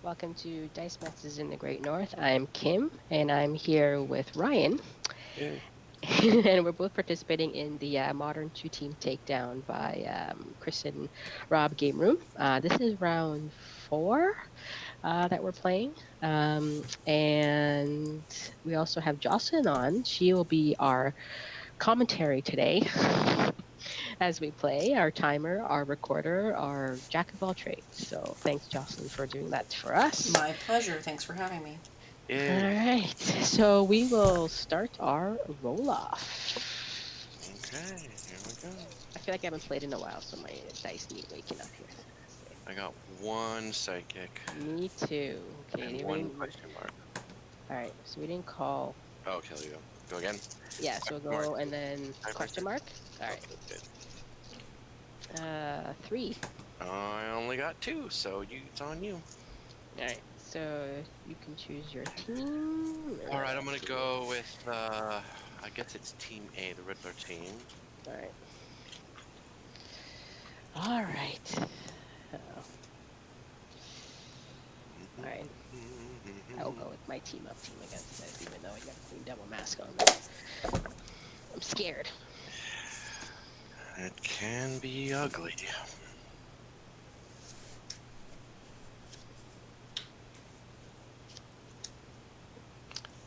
Welcome to Dice Masters in the Great North. I'm Kim, and I'm here with Ryan, Yeah. and we're both participating in the Modern Two-Team Takedown by Chris and Rob Game Room. This is round four that we're playing, and we also have Jocelyn on. She will be our commentary today as we play, our timer, our recorder, our jack of all trades. So thanks, Jocelyn, for doing that for us. My pleasure. Thanks for having me. All Yeah. right, so we will start our roll off. Okay. Here we go. I feel like I haven't played in a while, so my dice need waking up here. I got one psychic Me too. Okay, and they one didn't. question mark. All right, so we didn't call. Oh, okay, there you go. Go again. Yeah, so Question we'll mark. go and then question Tiebreaker. mark. All right, Okay, good. three. I only got two, so it's on you. All right, so you can choose your team. All right, I'm gonna go with. I guess it's Team A, the Riddler team. All right. All right. All right. I will go with my team up team against this, even though I got a Queen Devil Mask on. I'm scared. It can be ugly.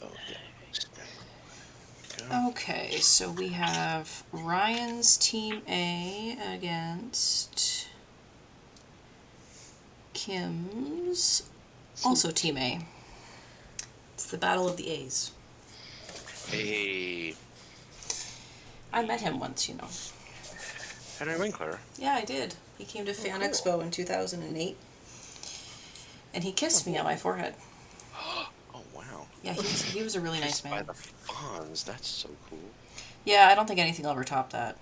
Oh yeah. Go. Okay, so we have Ryan's Team A against Kim's, also Team A. It's the Battle of the A's. Hey, I met him once, you know. Henry Winkler. Yeah, I did. He came to Fan cool. Expo in 2008, and he kissed me on my forehead. Oh wow. Yeah, he was a really nice Kissed by man. the Fonz. That's so cool. Yeah, I don't think anything will ever top that.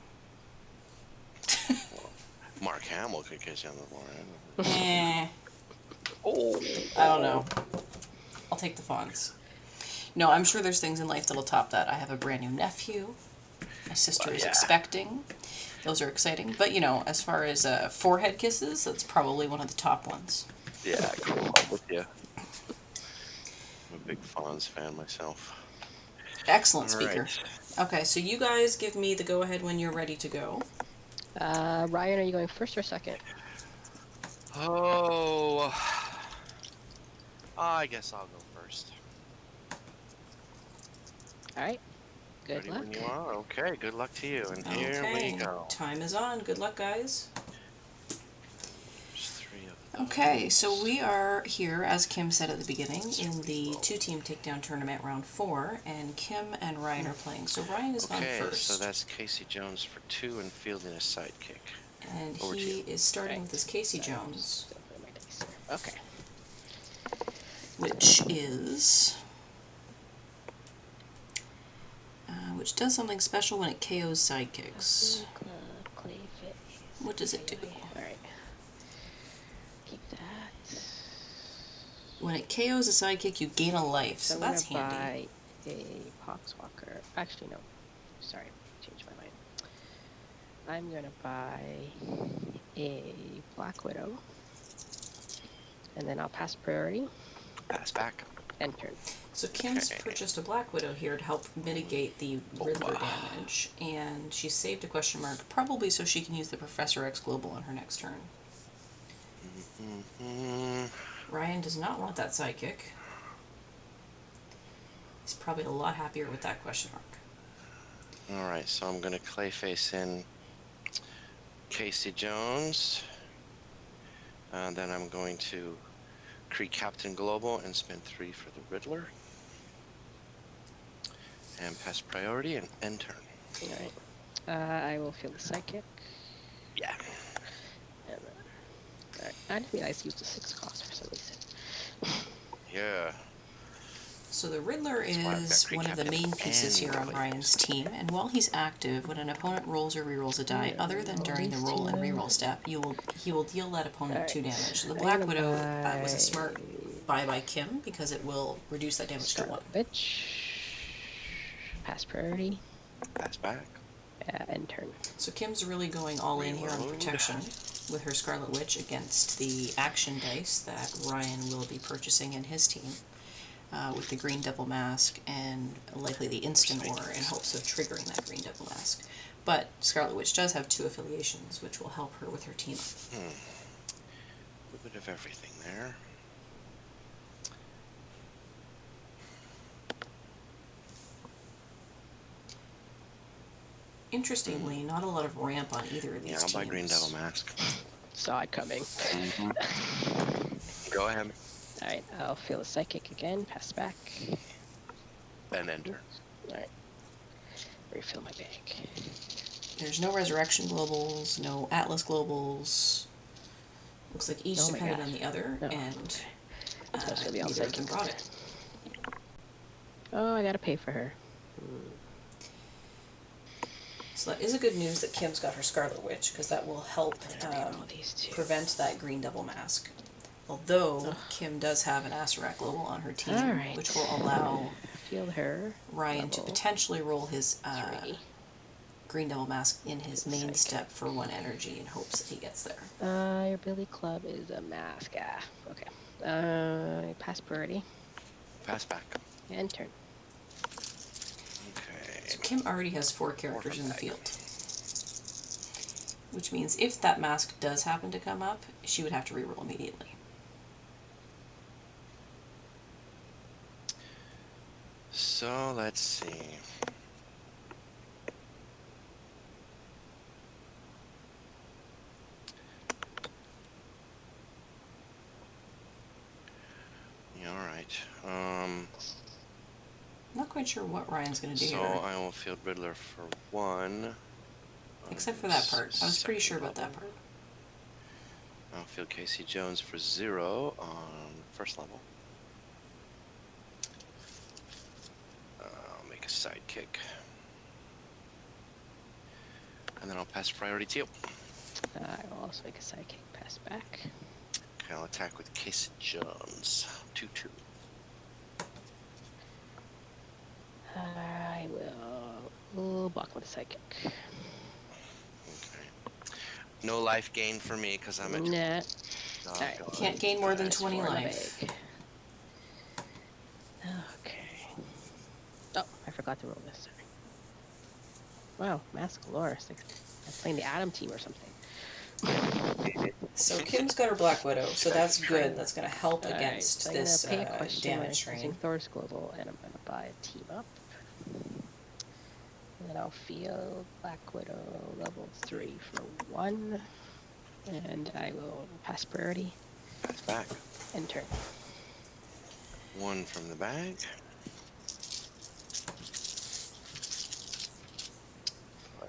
Mark Hamill could kiss you on the forehead. Eh, Oh, I don't know. I'll take the Fonz. No, I'm sure there's things in life that'll top that. I have a brand new nephew. My sister is yeah. expecting. Those are exciting. But, you know, as far as forehead kisses, that's probably one of the top ones. Yeah, cool. I'm with you. I'm a big Fonz fan myself. Excellent All speaker. right. Okay, so you guys give me the go-ahead when you're ready to go. Ryan, are you going first or second? Oh, I guess I'll go first. All right. Good Ready luck. when you are? Okay, good luck to you. And here Okay, we go. time is on. Good luck, guys. There's three of those. Okay, so we are here, as Kim said at the beginning, in the two-team takedown tournament round 4, and Kim and Ryan are playing. So Ryan is on Okay, first. so that's Casey Jones for 2 and fielding a sidekick. And Over to he you. is starting Right. with his Casey Sorry, I'm Jones, still putting my dice here. Okay. which does something special when it KOs sidekicks. Clayface. What does it do? All right. Keep that. When it KOs a sidekick, you gain a life, so I'm that's gonna handy. buy a Poxwalker. Actually, no. Sorry, changed my mind. I'm gonna buy a Black Widow, and then I'll pass priority Pass back. and turn. So Kim's Okay. purchased a Black Widow here to help mitigate the Riddler damage, and she saved a question mark, probably so she can use the Professor X Global on her next turn. Mm-hmm. Ryan does not want that sidekick. He's probably a lot happier with that question mark. All right, so I'm going to Clayface in Casey Jones. Then I'm going to Kree Captain Global and spend 3 for the Riddler. And pass priority and end turn. All right. I will feel the psychic. Yeah. And then, all right. I didn't realize he used a 6 cost for some reason. Yeah. So the Riddler That's why I've got is Kree one of the Captain main pieces and here on Clayface. Ryan's team, and while he's active, when an opponent rolls or rerolls a die other than during the roll and reroll step, he will deal that opponent 2 damage. The Black Widow was a smart buy by Kim because it will reduce that damage to 1. Bitch. Pass priority. Pass back. End turn. So Kim's really going all in here on Reload. protection. with her Scarlet Witch against the action dice that Ryan will be purchasing in his team, with the Green Devil Mask and likely the Instant Ore in hopes of triggering that Green Devil Mask. But Scarlet Witch does have 2 affiliations, which will help her with her team. A little bit of everything there. Interestingly, not a lot of ramp on either of these teams. Yeah, I'll buy Green Devil Mask. Saw it coming. Go ahead. Alright, I'll feel the psychic again. Pass back. And enter. Alright. Refill my bag. There's no Resurrection Globals, no Atlas Globals. Looks like each depended on the other, No. and neither of them brought it. Oh, I gotta pay for her. So that is a good news that Kim's got her Scarlet Witch, because that will help prevent that Green Devil Mask. Although Kim does have an Asarak Global on her team, which will allow Ryan to potentially roll his Green Devil Mask in his main step for 1 energy in hopes that he gets there. Your Billy Club is a mask. Okay. Pass priority. Pass back. And turn. Okay. So Kim already has 4 characters in the field. Which means if that mask does happen to come up, she would have to reroll immediately. So let's see. Yeah, all right. Not quite sure what Ryan's going to do so here. I will field Riddler for 1. Except for that part. I was pretty sure about that part. I'll field Casey Jones for 0 on first level. I'll make a sidekick. And then I'll pass priority to you. I will also make a sidekick. Pass back. Okay, I'll attack with Casey Jones. 2/2. I will block with a psychic. Okay. No life gain for me because I'm at. Nah. Alright, you can't gain more than 20 life. Okay. Oh, I forgot to roll this. Sorry. Wow, Mask Galore. I'm playing the Atom team or something. So Kim's got her Black Widow, so that's good. That's going to help against this damage train. Thor's Global, and I'm going to buy a team up. And then I'll field Black Widow level 3 for 1. And I will pass priority. Pass back. And turn. 1 from the bag.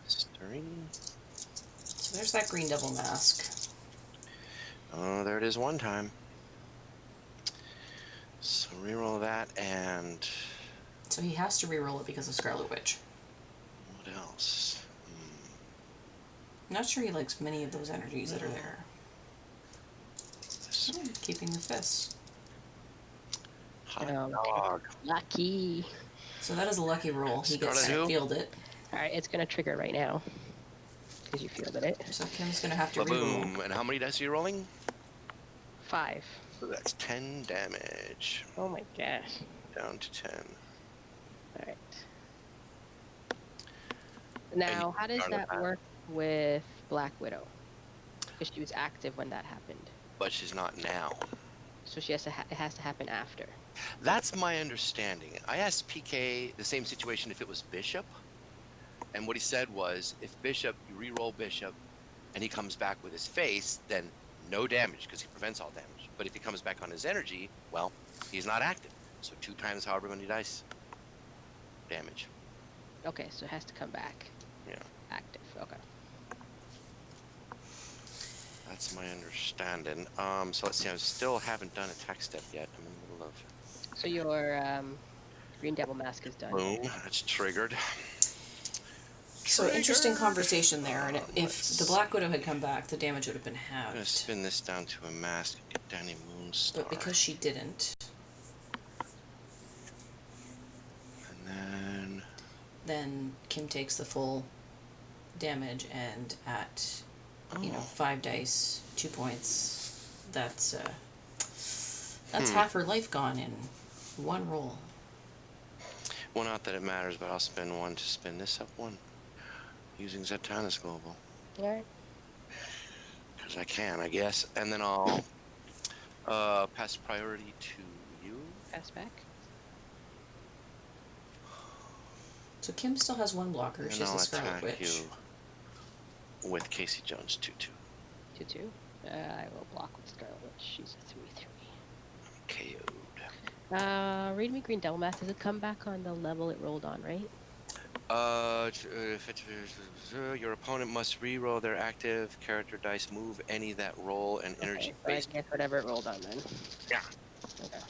+3. So there's that Green Devil Mask. Oh, there it is 1 time. So reroll that and... So he has to reroll it because of Scarlet Witch. What else? I'm not sure he likes many of those energies that are there. Keeping the fists. Hot dog. Lucky. So that is a lucky roll. He gets to field it. Alright, it's going to trigger right now. Because you fielded it. So Kim's going to have to reroll. Boom. And how many dice are you rolling? 5. So that's 10 damage. Oh my gosh. Down to 10. Alright. Now, how does that work with Black Widow? Because she was active when that happened. But she's not now. So she has to it has to happen after. That's my understanding. I asked PK the same situation if it was Bishop. And what he said was, if Bishop, you re-roll Bishop, and he comes back with his face, then no damage, because he prevents all damage. But if he comes back on his energy, well, he's not active. So 2 times however many dice damage. Okay, so it has to come back. Yeah. Active, okay. That's my understanding. So let's see, I still haven't done attack step yet. I'm in the middle of... So your Green Devil Mask is done. Boom, that's triggered. So interesting conversation there, and if the Black Widow had come back, the damage would have been halved. I'm going to spin this down to a mask and get Danny Moonstar. But because she didn't... And then Kim takes the full damage, and at you know, 5 dice, 2 points. That's half her life gone in one roll. Well, not that it matters, but I'll spend 1 to spin this up 1 using Zetanis Global. All right. Because I can, I guess. And then I'll pass priority to you. Pass back. So Kim still has 1 blocker. And She has I'll the Scarlet attack Witch. you with Casey Jones 2/2. 2/2. I will block with Scarlet Witch. She's a 3/3. KO'd. Read me Green Devil Math. Does it come back on the level it rolled on, right? Your opponent must re-roll their active character dice, move any that roll an energy So I based. guess whatever it rolled on then. Yeah. Okay.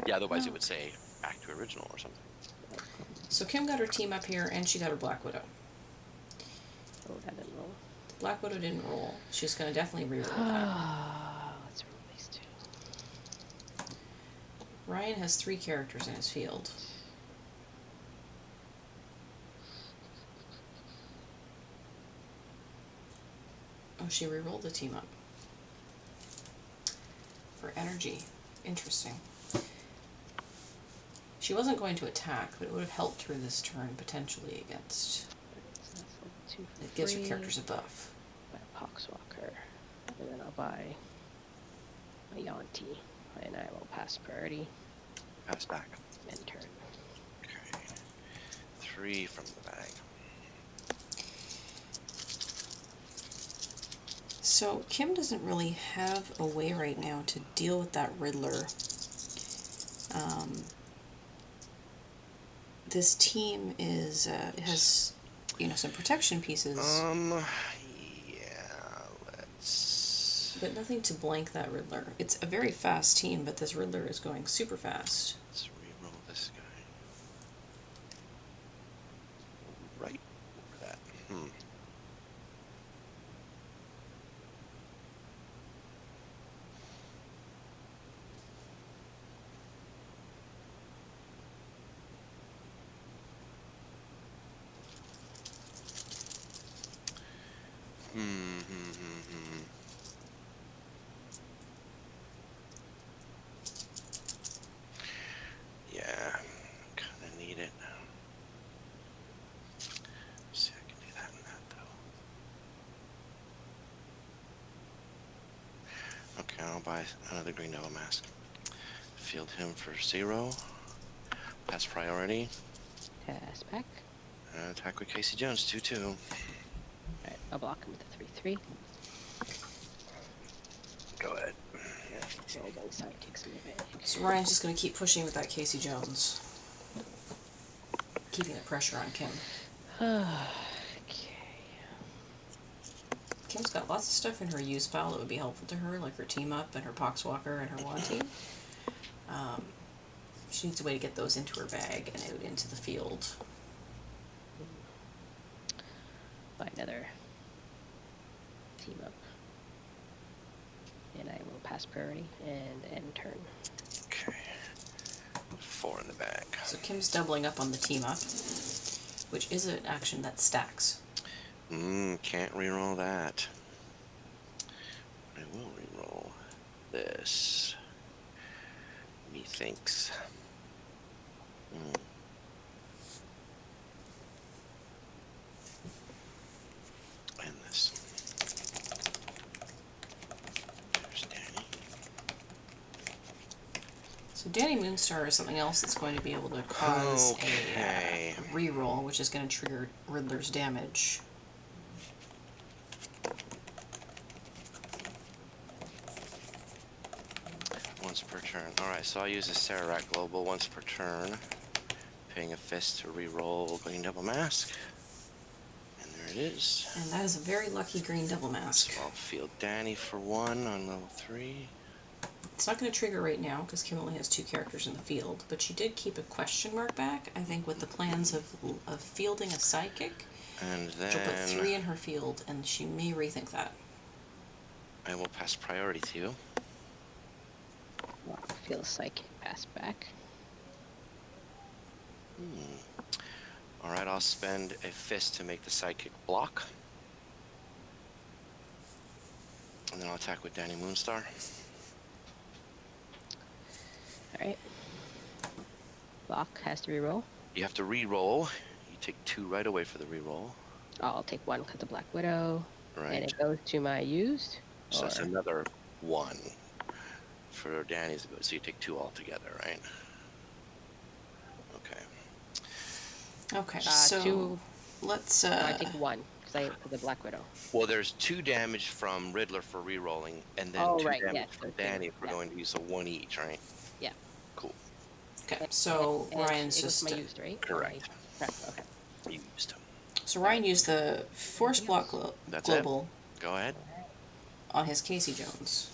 Yeah, otherwise it would say back to original or something. So Kim got her team up here, and she got her Black Widow. Oh, that didn't roll. The Black Widow didn't roll. She's going to definitely re-roll that. Let's roll these 2. Ryan has 3 characters in his field. Oh, she re-rolled the team up. For energy. Interesting. She wasn't going to attack, but it would have helped her this turn, potentially, against... So that's level 2 for It gives her free. characters a buff. Buy a Poxwalker. And then I'll buy a Yanti. And I will pass priority. Pass back. End turn. Okay. 3 from the bag. So Kim doesn't really have a way right now to deal with that Riddler. This team is has, you know, some protection pieces, Yeah, let's... but nothing to blank that Riddler. It's a very fast team, but this Riddler is going super fast. Let's re-roll this guy. Right over that. Yeah, kind of need it. See, I can do that and that though. Okay, I'll buy another Green Devil Mask. Field him for 0. Pass priority. Pass back. Attack with Casey Jones 2/2. Alright, I'll block him with a 3/3. Go ahead. Roll one sidekicks in the bag. So Ryan's just going to keep pushing with that Casey Jones, keeping the pressure on Kim. Okay. Kim's got lots of stuff in her use pile that would be helpful to her, like her team up and her Poxwalker and her Wanty. She needs a way to get those into her bag and out into the field. Buy another team up. And I will pass priority and end turn. Okay. 4 in the bag. So Kim's doubling up on the team up, which is an action that stacks. Can't reroll that. I will reroll this. Methinks. And this. There's Danny. So Danny Moonstar is something else that's going to be able to cause Okay. a reroll, which is going to trigger Riddler's damage. Once per turn. Alright, so I'll use a Sararak Global once per turn. Paying a fist to reroll Green Devil Mask. And there it is. And that is a very lucky Green Devil Mask. So I'll field Danny for 1 on level 3. It's not going to trigger right now because Kim only has 2 characters in the field, but she did keep a question mark back, I think, with the plans of fielding a psychic. And then She'll put 3 in her field, and she may rethink that. I will pass priority to you. Well, feel psychic pass back. Alright, I'll spend a fist to make the psychic block. And then I'll attack with Danny Moonstar. All right. Block has to reroll. You have to re-roll. You take 2 right away for the re-roll. I'll take 1 because of Black Widow. Right. And it goes to my used. So that's another 1 for Danny's ability. So you take 2 altogether, right? Okay. Okay, so 2. let's. I take 1 because for the Black Widow. Well, there's 2 damage from Riddler for re-rolling, and then 2 damage from Danny for going to use a 1 each, right? Yeah. Cool. Okay, so Ryan's just. My used, right? Correct. Okay. Used. So Ryan used the Force Block Global. Go ahead. On his Casey Jones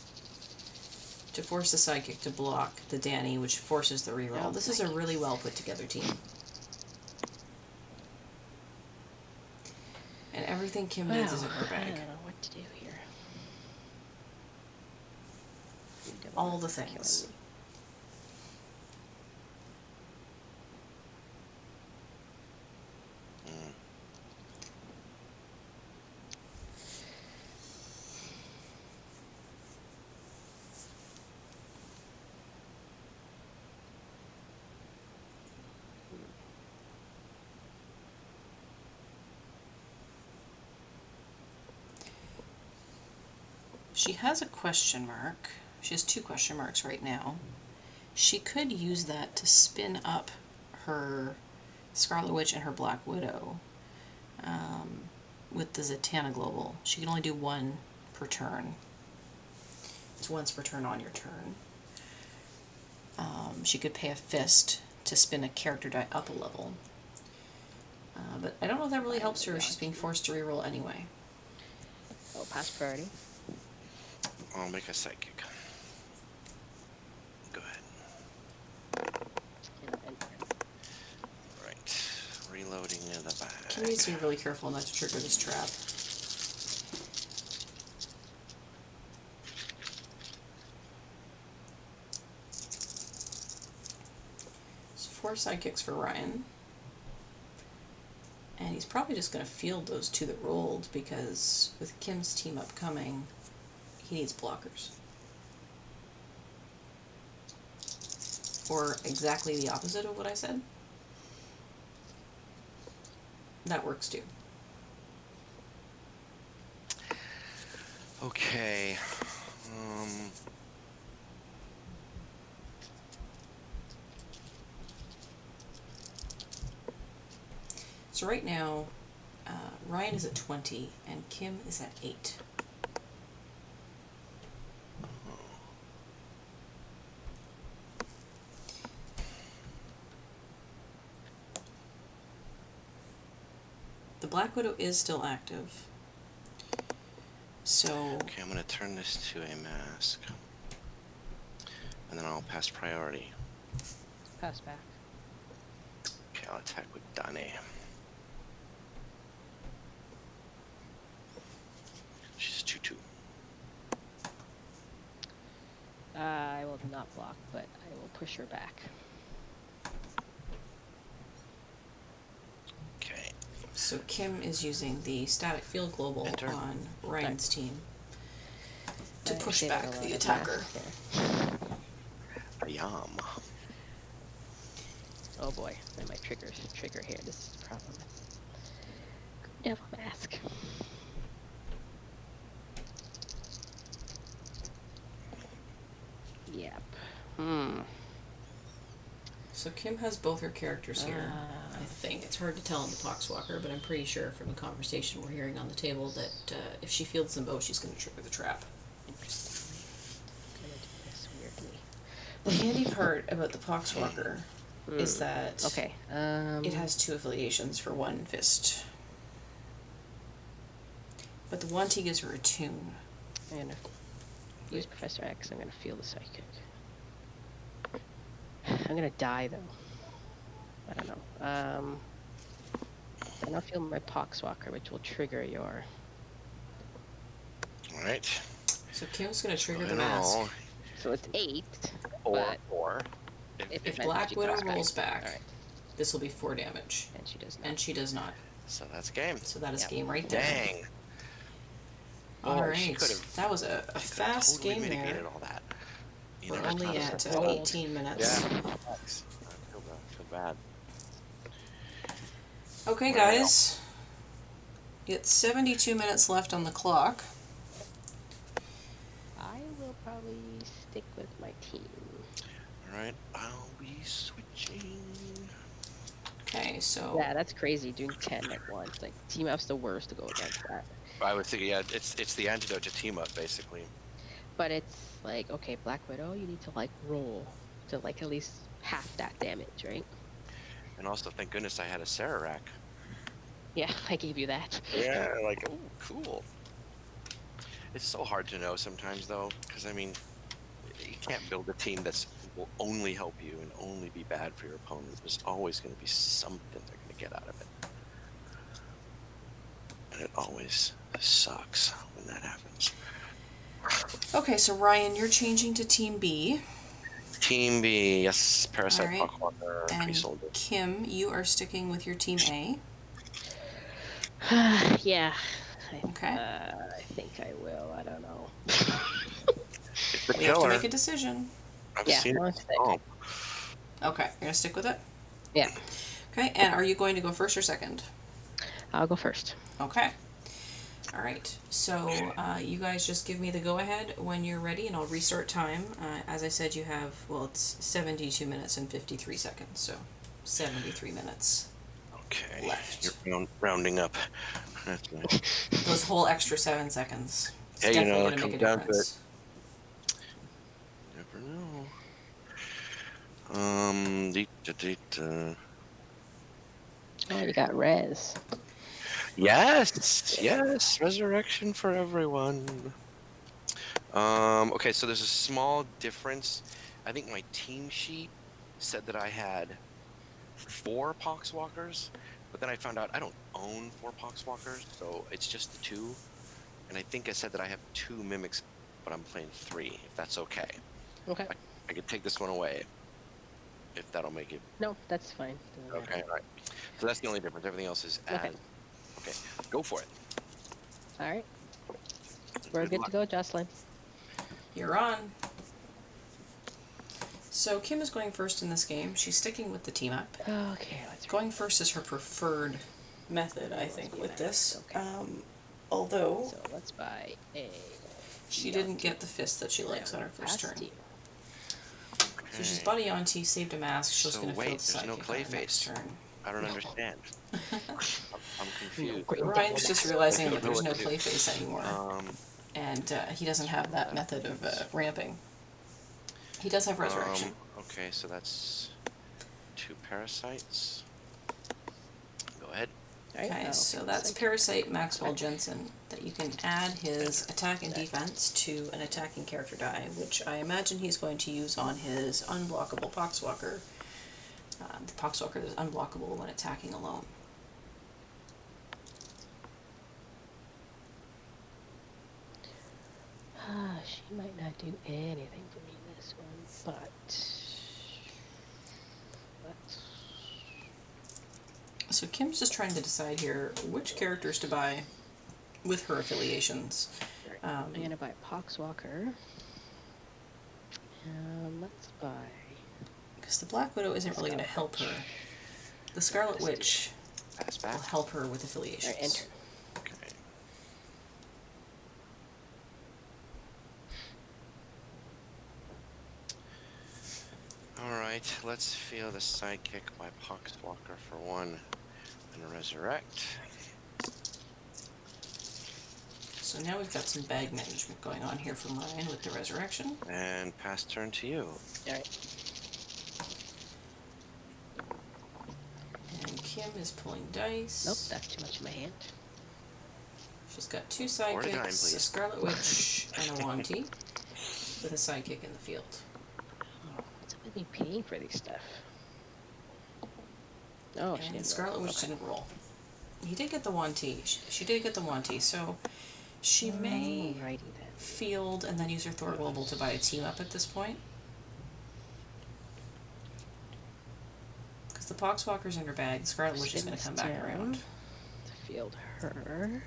to force the sidekick to block the Danny, which forces the reroll. This is a really well put together team. And everything Kim needs is in her bag. I don't know what to do here. All the things. She has a question mark. She has 2 question marks right now. She could use that to spin up her Scarlet Witch and her Black Widow with the Zatanna Global. She can only do 1 per turn. It's once per turn on your turn. She could pay a fist to spin a character die up a level. But I don't know if that really helps her if she's being forced to reroll anyway. Oh, pass priority. I'll make a psychic. Go ahead. Right. Reloading in the bag. Kim needs to be really careful not to trigger this trap. So 4 sidekicks for Ryan. And he's probably just going to field those 2 that rolled because with Kim's team upcoming, he needs blockers. Or exactly the opposite of what I said. That works too. Okay. So right now, Ryan is at 20 and Kim is at 8. The Black Widow is still active. So... Okay, I'm going to turn this to a mask. And then I'll pass priority. Pass back. Okay, I'll attack with Dane. She's 2/2. I will not block, but I will push her back. Okay. So Kim is using the Static Field Global on Ryan's team to push back the attacker. Yum. Oh boy, I might trigger here. This is the problem. Devil Mask. Yep. So Kim has both her characters here. I think it's hard to tell in the Poxwalker, but I'm pretty sure from the conversation we're hearing on the table that if she fields them both, she's going to trigger the trap. Interesting. I'm gonna do this weirdly. The handy part about the Poxwalker is that it has 2 affiliations for 1 fist. But the one T gives her a tune. I'm gonna use Professor X. I'm gonna feel the psychic. I'm gonna die though. I don't know. And I'll feel my Poxwalker, which will trigger your. All right. So Kim's gonna trigger the mask. So it's 8. Or if Black Widow rolls back, this will be 4 damage. And she does not. And she does not. So that's game. So that is game right there. Dang. Boy, she could have. That was a She could have fast totally game mitigated there. all that. You We're never only thought of at that. Oh, 18 yeah. minutes. Sucks. I feel bad. Okay, All right. guys. It's 72 minutes left on the clock. I will probably stick with my team. All right. I'll be switching. Okay, so Yeah, that's crazy doing 10 at once. Like, team up's the worst to go against that. I was thinking, yeah, it's the antidote to team up, basically. But it's like, okay, Black Widow, you need to like roll to like at least half that damage, right? And also, thank goodness I had a Sarah rack. Yeah, I gave you that. Yeah, like, oh, cool. It's so hard to know sometimes, though, because I mean, you can't build a team that's will only help you and only be bad for your opponent. There's always going to be something they're going to get out of it, and it always sucks when that happens. okay, so Ryan, you're changing to Team B. Team B, yes, Parasite, All right. Clockworker, Tree And Soldier. Kim, you are sticking with your Team A. Yeah, Okay. I think I will. I don't know. It's the We have to killer. make a decision. I've Yeah, seen I'll it. stick. Oh, Okay, you're gonna stick with it? Yeah, Okay, and are you going to go first or second? I'll go first. Okay. All right. So you guys just give me the go-ahead when you're ready, and I'll restart time. As I said, you have, well, it's 72 minutes and 53 seconds, so 73 minutes okay. left. You're rounding up. That's nice. Those whole extra 7 seconds. It's Hey, definitely it going to make comes a down to it. difference. Never know. Oh, you got Rez. Yes, resurrection for everyone. Okay, so there's a small difference. I think my team sheet said that I had 4 Poxwalkers, but then I found out I don't own 4 Poxwalkers, so it's just the 2. And I think I said that I have 2 Mimics, but I'm playing 3, if that's okay. Okay. I could take this one away, if that'll make it. No, that's fine. Doesn't Okay, matter. all right. So that's the only difference. Everything else is Okay. as. Okay, go for it. All right. We're good to go, Jocelyn. You're on. So Kim is going first in this game. She's sticking with the team up. Okay, let's Going first is her preferred method, I think, with this. Although So let's buy a. she didn't get the fist that she likes on her first turn. Pasty. So she's bought a Yonti, saved a mask. She's So going to field wait, there's no sidekick on her next Clayface. turn. I don't understand. I'm confused. Ryan's just realizing that there's no What to do. Clayface anymore, and he doesn't have that method of ramping. He does have resurrection. Okay, so that's 2 parasites. Go ahead. Okay, so that's Parasite Maxwell Jensen, that you can add his attack and defense to an attacking character die, which I imagine he's going to use on his unblockable Poxwalker. The Poxwalker is unblockable when attacking alone. She might not do anything for me this one, but So Kim's just trying to decide here which characters to buy with her affiliations. I'm gonna buy Poxwalker. Let's buy. Because the Black Widow isn't really going to help her. The Scarlet Witch will help her with affiliations. Enter. Okay. Alright, let's feel the sidekick by Poxwalker for 1 and resurrect. So now we've got some bag management going on here from Ryan with the resurrection. And pass turn to you. Alright. And Kim is pulling dice. Nope, that's too much in my hand. She's got 2 49, sidekicks, a please. Scarlet Witch, and a Wanty, with a sidekick in the field. What's up with me paying for these stuff? Oh, she And didn't Scarlet roll. Witch didn't roll. He did get the Wanty. She did get the Wanty, so she may Alrighty then. field and then use her Thor Global to buy a team up at this point. Because the Poxwalker's in her bag, Scarlet Witch is going to come back around. To field her.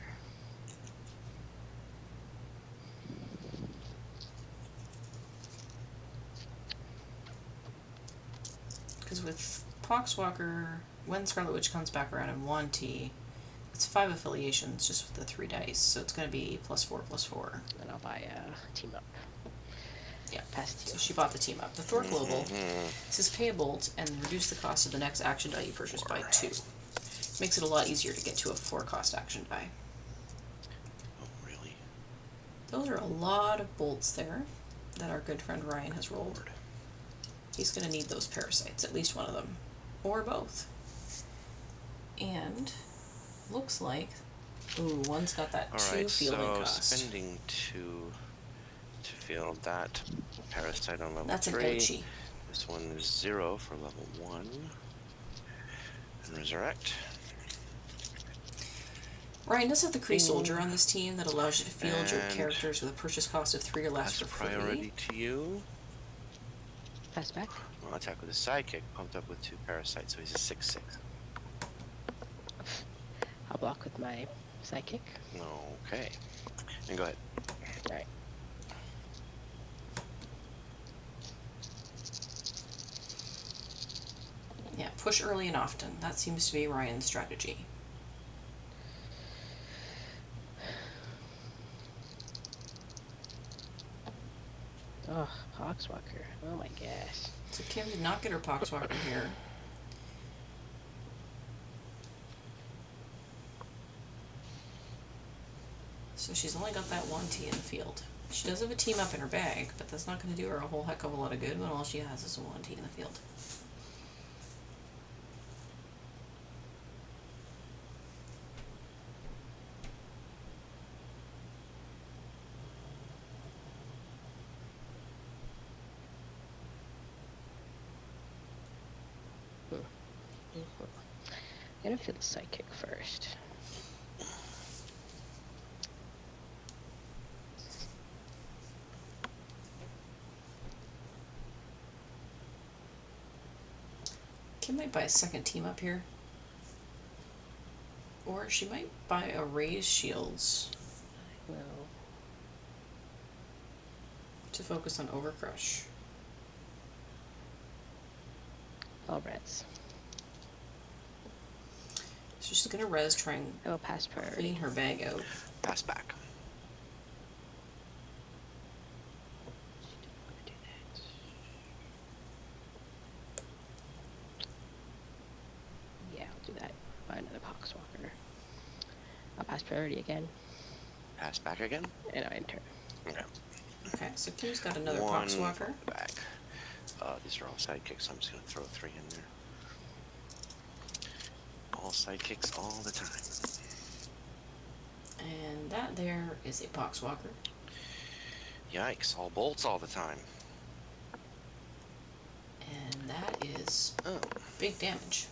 because with Poxwalker, when Scarlet Witch comes back around in 1T, it's 5 affiliations just with the 3 dice, so it's going to be +4/+4. And I'll buy a team up. Yeah. Past you. So she bought the team up. The Thor Global says pay a bolt and reduce the cost of the next action die you purchase by 2. Makes it a lot easier to get to a 4-cost action die. Oh, really? Those are a lot of bolts there that our good friend Ryan has rolled. He's going to need those parasites, at least one of them, or both. And looks like, ooh, one's got that 2 fielding cost. Spending 2 to field that parasite on level 3. That's an ouchie. This one is 0 for level 1. And resurrect. Ryan does have the Kree Soldier on this team that allows you to field your characters with a purchase cost of 3 or less for free. Priority to you. Pass back. Well, attack with a sidekick, pumped up with 2 parasites, so he's a 6/6. I'll block with my psychic. Okay. And go ahead. Alright. Yeah, push early and often. That seems to be Ryan's strategy. Oh, Poxwalker. Oh my gosh. So Kim did not get her Poxwalker here. So she's only got that 1T in the field. She does have a team up in her bag, but that's not going to do her a whole heck of a lot of good when all she has is a 1T in the field. I'm gonna feel the psychic first. Kim might buy a second team up here. Or she might buy a raise shields. Well, to focus on Overcrush. all reds. So she's gonna res try and I will pass priority. clean her bag out. Pass back. Yeah, I'll do that. Buy another Poxwalker. I'll pass priority again, Pass back again. and I enter. Okay. Okay, so Kim's got another 1 Poxwalker. back. These are all sidekicks, so I'm just going to throw 3 in there. All sidekicks all the time. And that there is a Poxwalker. Yikes, all bolts all the time. And that is Oh. big damage.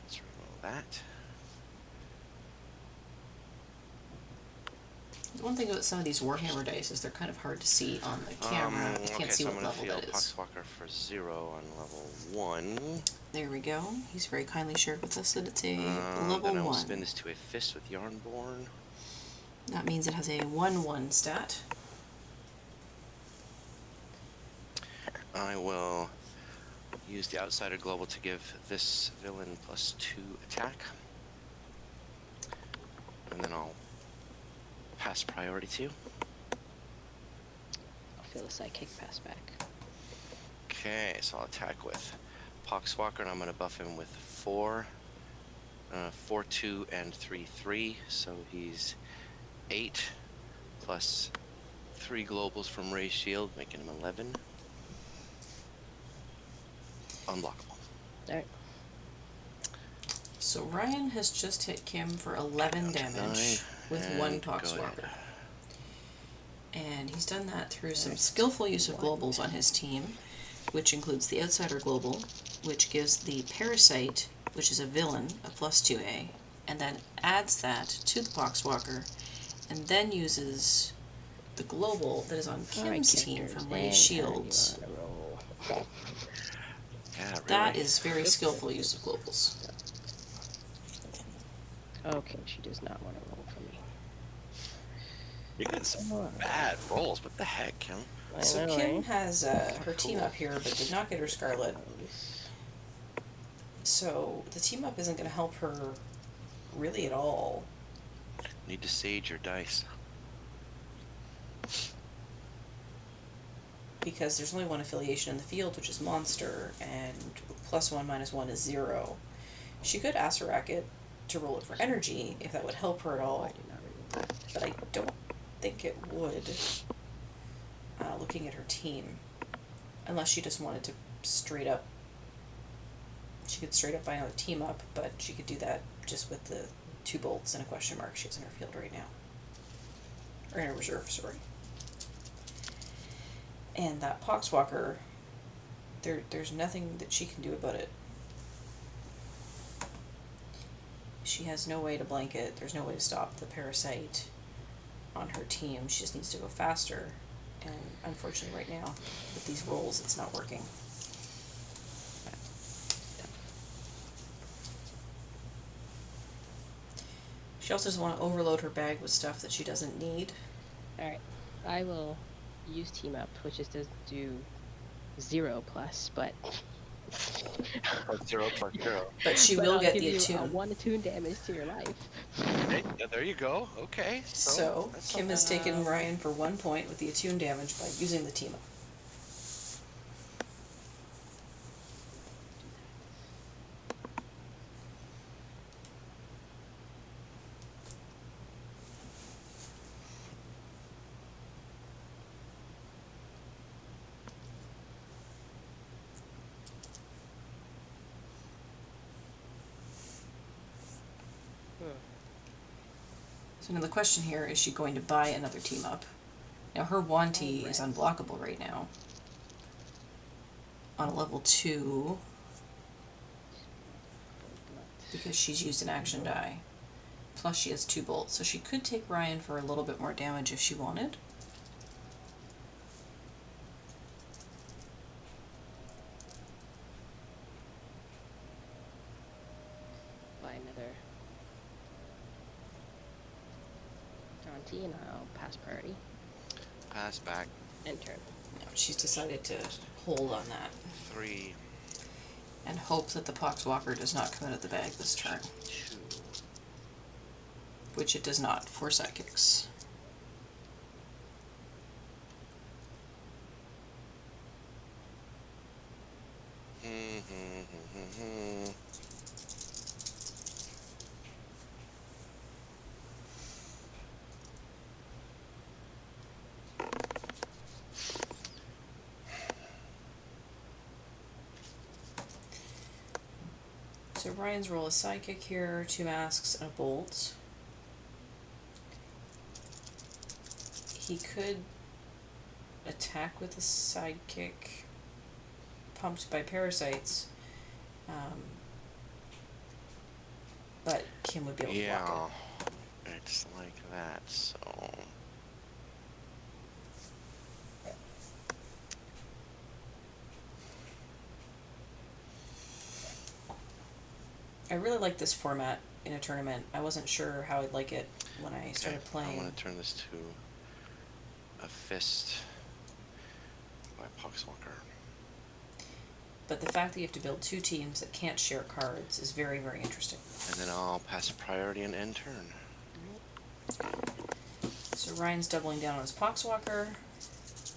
Let's reroll that. One thing about some of these Warhammer dice is they're kind of hard to see on the camera. You can't see so what I'm level gonna that feel is. Poxwalker for 0 on level 1. There we go. He's very kindly shared with us that it's a level then I will 1. spin this to a fist with Yarnborn. That means it has a 1/1 stat. I will use the Outsider Global to give this villain +2 attack. And then I'll pass priority to you. I'll feel the psychic pass back. Okay, so I'll attack with Poxwalker, and I'm going to buff him with 4, 4/2, and 3/3. So he's 8 plus 3 globals from Ray's Shield, making him 11. Unblockable. Alright. So Ryan has just hit Kim for 11 Down to damage 9, with and 1 go Poxwalker. ahead. And he's done that through some skillful use of globals on his team, which includes the Outsider Global, which gives the Parasite, which is a villain, a +2A, and then adds that to the Poxwalker, and then uses the Global that is on Kim's team from Ray's Shields. Yeah, really. That is very skillful use of globals. Okay, she does not want to roll for me. You got some Oh, bad rolls. What the heck, Kim? I So know, Kim eh? has What a her team fool. up here, but did not get her Scarlet. Those. So the team up isn't going to help her really at all. Need to sage your dice. Because there's only one affiliation in the field, which is Monster, and +1 -1 is 0. She could Asarak it to roll it for energy, if that would help her at Why all, do not remove that? but I don't think it would, looking at her team. Unless she just wanted to straight up, she could straight up buy another team up, but she could do that just with the 2 bolts and a question mark she has in her field right now. Or in her reserve, sorry. And that Poxwalker, there's nothing that she can do about it. She has no way to blank it. There's no way to stop the parasite on her team. She just needs to go faster. And unfortunately right now, with these rolls, it's not working. She also doesn't want to overload her bag with stuff that she doesn't need. Alright. I will use team up, which just does do 0+, but 0 + 0. But she but will I'll get give the you attune. 1 attune damage to your life. Hey, yeah, there you go. Okay, So that's Kim something. has taken Ryan for 1 point with the attune damage by using the team up. So now the question here, is she going to buy another team up? Now her Wanty is unblockable right now. On a level 2, because she's used an action die. Plus she has 2 bolts, so she could take Ryan for a little bit more damage if she wanted. Buy another Jaunty, and I'll pass priority. Pass back. End turn. No, she's decided to hold on that 3, and hope that the Poxwalker does not come out of the bag this turn, 2. which it does not for psychics. So Ryan's roll is psychic here, 2 masks and a bolt. He could attack with a sidekick pumped by parasites, but Kim would be able to block Yeah, it's like that, so. it. I really like this format in a tournament. I wasn't sure how I'd like it when I started playing. I'm going to turn this to a fist by Poxwalker. But the fact that you have to build 2 teams that can't share cards is very, very interesting. And then I'll pass priority and end turn. So Ryan's doubling down on his Poxwalker.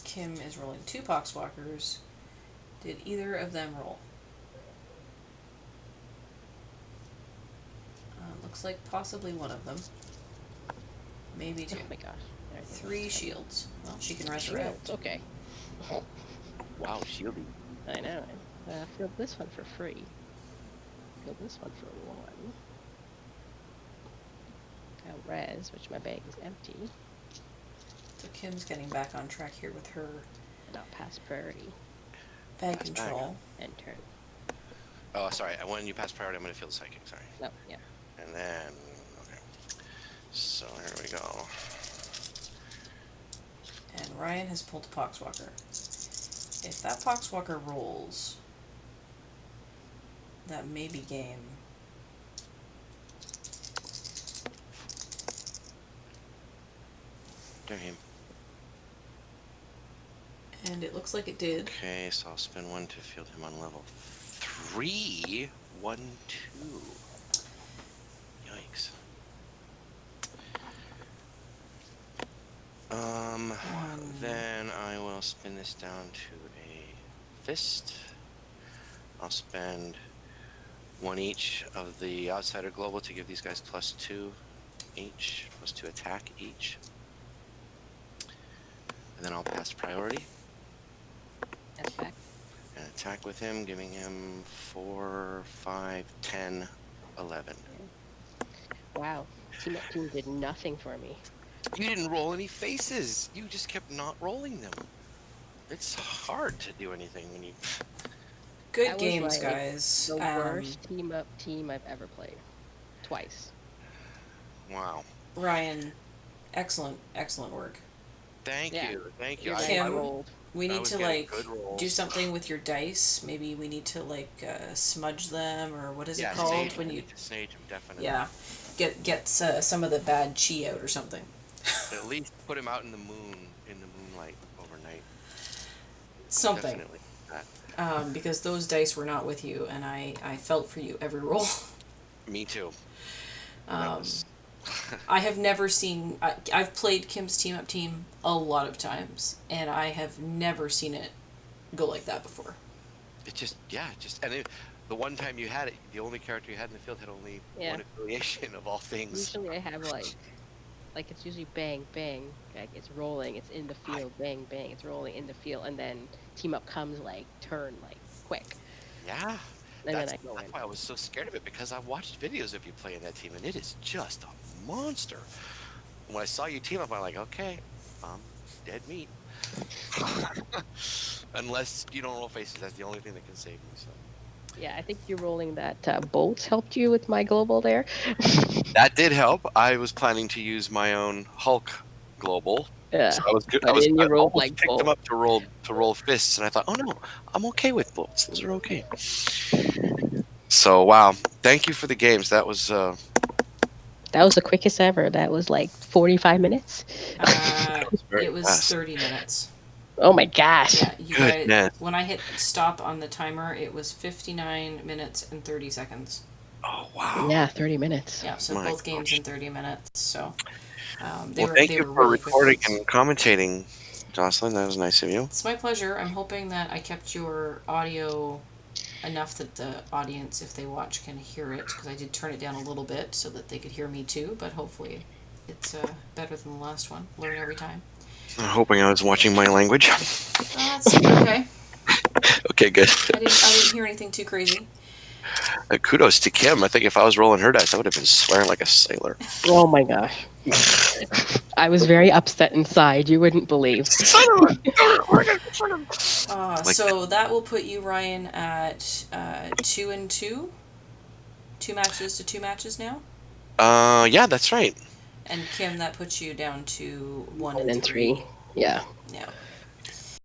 Kim is rolling 2 Poxwalkers. Did either of them roll? Looks like possibly one of them. Maybe 2. Oh my gosh. 3 shields. Well, she can resurrect. Shields, okay. Wow, shieldy. I know. Fill this one for free. Fill this one for 1. Got res, which my bag is empty. So Kim's getting back on track here with her And I'll pass priority. bag Pass control. End turn. Oh, sorry. When you pass priority, I'm going to feel the psychic. Sorry. No, yeah. And then, okay. So here we go. And Ryan has pulled a Poxwalker. If that Poxwalker rolls, that may be game. Go ahead. And it looks like it did. Okay, so I'll spend 1 to field him on level 3. 1, 2. Yikes. Then I will spin this down to a fist. I'll spend 1 each of the outsider global to give these guys +2 each, +2 attack each. And then I'll pass priority. Attack. And attack with him, giving him 4, 5, 10, 11. Wow. Team Up Team did nothing for me. You didn't roll any faces. You just kept not rolling them. It's hard to do anything when you... Good That games, was, like, guys. the worst Team Up Team I've ever played. Twice. Wow. Ryan, excellent work. Thank you. Kim, we need to like do something with your dice. Maybe we need to like smudge them, or what is it called when you sage them? Definitely. Yeah, get some of the bad chi out or something. At least put him out in the moonlight overnight. Something. Definitely. Because those dice were not with you, and I felt for you every roll. Me too. I have never seen... I've played Kim's Team Up Team a lot of times, and I have never seen it go like that before. It just... And the one time you had it, the only character you had in the field had only one affiliation of all things. Usually I have like it's usually bang, bang, like it's rolling, it's in the field, bang, bang, it's rolling in the field, and then Team Up comes like turn like quick. Yeah. And That's then I go in. why I was so scared of it, because I watched videos of you playing that team, and it is just a monster. When I saw you team up, I'm like, okay, dead meat. Unless you don't roll faces, that's the only thing that can save me. So. Yeah, I think you rolling that bolts helped you with my global there. That did help. I was planning to use my own Hulk global. Yeah. So I was good. I almost like picked them up to roll fists, and I thought, oh no, I'm okay with bolts. Those are okay. So wow, thank you for the games. That was the quickest ever. That was like 45 minutes. It was 30 minutes. Oh my gosh. Yeah, you guys, when I hit stop on the timer, it was 59 minutes and 30 seconds. Oh wow. Yeah, 30 minutes. Yeah, so both games in 30 minutes. So thank you for really recording and commentating, Jocelyn. That was nice of you. It's my pleasure. I'm hoping that I kept your audio enough that the audience, if they watch, can hear it, because I did turn it down a little bit so that they could hear me too, but hopefully it's better than the last one. Learn every time. I'm hoping I was watching my language. That seemed okay. Okay, good. I didn't hear anything too crazy. Kudos to Kim. I think if I was rolling her dice, I would have been swearing like a sailor. Oh my gosh. I was very upset inside. You wouldn't believe. So that will put you, Ryan, at 2-2. 2 matches to 2 matches now. Yeah, that's right. And Kim, that puts you down to 1 and 3. Yeah. Yeah.